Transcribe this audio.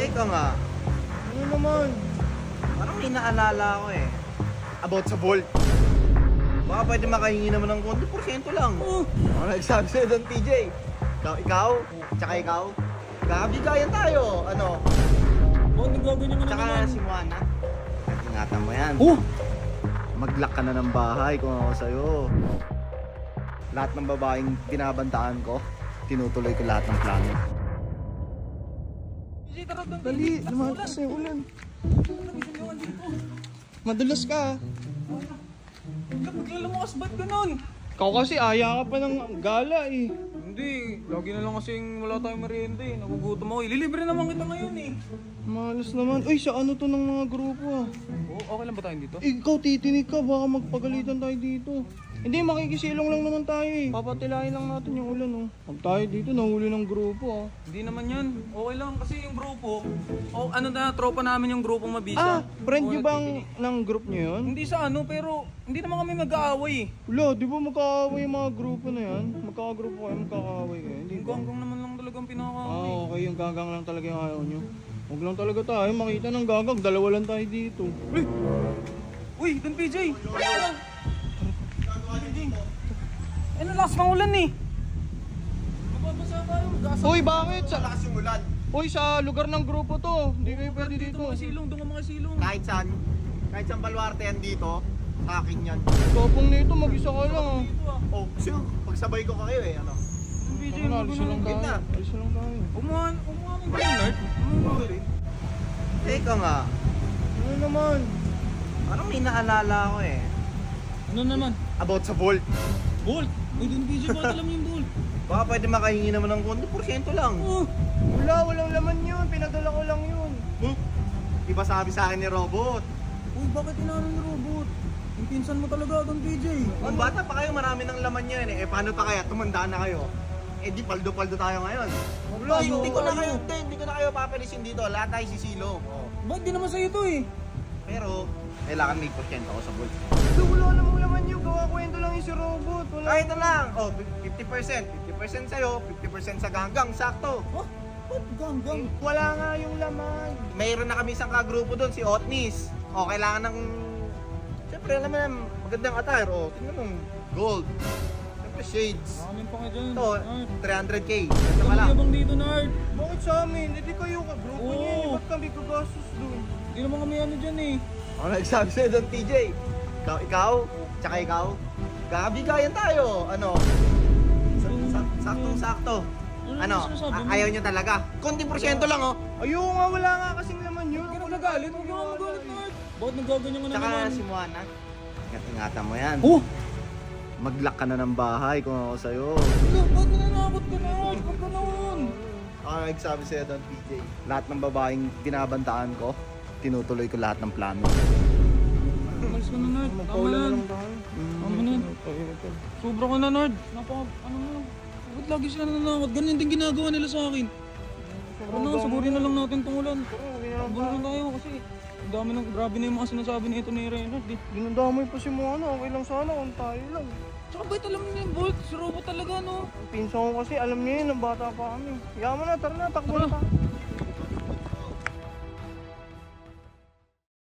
Teka nga. Ano naman? Parang may naalala ko eh. About sa Bolt. Baka pwede makahingi naman ng konti porsyento lang. Ano nagsabi sa'yo doon, TJ? Ikaw? Tsaka ikaw? Kabigayan tayo. Ano? Bakit nagaganyan ka na Tsaka naman? si Juana. Ingatan mo yan. Oh! Mag-lock ka na ng bahay kung ako sa'yo. Lahat ng babaeng binabantaan ko, tinutuloy ko lahat ng plano. Dali, lumakas na yung ulan. Madulas ka. Maglalamukas, ba't ganun? Ikaw kasi aya ka pa ng gala eh. Hindi, lagi na lang kasing wala tayong merienda eh. Nagugutom ako. Ililibre naman kita ngayon eh. Malas naman. Uy, sa ano to ng mga grupo ah? Oo, okay lang ba tayo dito? Ikaw titinig ka, baka magpagalitan tayo dito. Hindi, makikisilong lang naman tayo eh. Papatilayin lang natin yung ulan oh. Pag tayo dito, nahuli ng grupo ah. Hindi naman yan. Okay lang kasi yung grupo, ano na, tropa namin yung grupong Ah, mabisa. friend nyo Oo, bang nagtitinig. ng group nyo yun? Hindi sa ano, pero hindi naman kami mag-aaway eh. Wala, di ba magkakaaway yung mga grupo na yan? Magkakagrupo kayo, magkakaaway kayo. Hindi Yung ba? ganggang naman lang talagang pinakaaway. Ah, okay, yung gagang lang talaga yung ayaw nyo. Huwag lang talaga tayo makita ng gagang, dalawa lang tayo dito. Uy, Don PJ! Ano, lakas ng ulan eh. Mababasa tayo, mag-asa. Uy, bakit? Lakas yung ulan. Uy, sa lugar ng grupo to. Hindi kayo pwede Dito dito. mga silong, doon ka mga silong. Kahit saan baluarte yan dito, sa akin yan. Tapong nito, mag-isa ka lang ah. Dito ah. Oh, sure. Pagsabay ko kayo eh, ano? Don PJ, Ano na, alis na lang tayo. Gitna. Alis na lang tayo. Umuhan ng Bernard. Teka nga. Ano naman? Parang may naalala ko eh. Ano naman? About sa Bolt. Bolt! Uy, Don PJ, bakit alam mo yung Bolt? Baka pwede makahingi naman ng konti porsyento lang. Walang laman yun. Pinadala ko lang yun. Di ba sabi sa akin ni Robot? Uy, bakit inaano ni Robot? Yung pinsan mo talaga, Don PJ. Kung bata pa kayo, marami ng laman yan eh. Paano pa kaya? Tumanda na kayo. Eh di paldo-paldo tayo ngayon. Wala, Hindi ko na tayo. kayo, hindi ko na kayo papalisin dito. Lahat tayo sisilong. Oh. Ba't di naman sa'yo to eh? Pero, kailangan may porsyento ako sa Bolt. Wala namang laman yun. Gawa kwento lang yung si Robot. Wala. Kahit na lang. Oh, 50%. 50% sa'yo, 50% sa ganggang. Sakto. Oh, ba't ganggang? Wala nga yung laman. Mayroon na kami isang kagrupo doon, si Otnis. Oh, kailangan ng... Siyempre, alam mo na, magandang attire. Oh, tingnan mo, gold. Siyempre, shades. Maraming pa ka dyan. Ito, Nard. 300k. Ito ka Ano lang. yabang dito, Nard? Bakit sa amin? Hindi kayo ka grupo Oo. niya. eh. Ba't kami gagastos doon? Hindi naman kami ano dyan eh. Ano nagsabi sa'yo doon, TJ? Ikaw? Tsaka ikaw? Kabigayan tayo. Ano? Saktong-sakto. Ano? sinasabi mo? Ayaw niyo talaga? Konting porsyento lang, oh. Ayoko nga, wala nga kasing laman yun. Huwag ka na nagalit. Huwag ka na magalit, Nard. Bakit nagaganyan ka na Tsaka naman? si Juana. Ingatan mo yan. Oh! Mag-lock ka na ng bahay kung ako sa'yo. Wala, ba't nananakot ka, Nard? Huwag ka naman. Ano nagsabi sa'yo doon, TJ? Lahat ng babaeng binabantaan ko, tinutuloy ko lahat ng plano. Umalis ka na, Nard. Tama Magpaulan na. na lang tayo. Tama na. Sobra ka na, Nard. Ano mo? Bakit lagi sila nananakot? Ganyan din ginagawa nila sa akin. Tara na, sagurin na lang natin itong ulan. Takbo na lang tayo kasi ang dami ng grabe na yung mga sinasabi nito ni Renard eh. Dinadamay pa si Moana. Okay lang sana kung tayo lang. Tsaka ba't alam niya yung Bolt? Si Robot talaga no? Pinsan ko kasi alam niya yun, nang bata pa kami. Yaman na, tara na, takbo na tayo.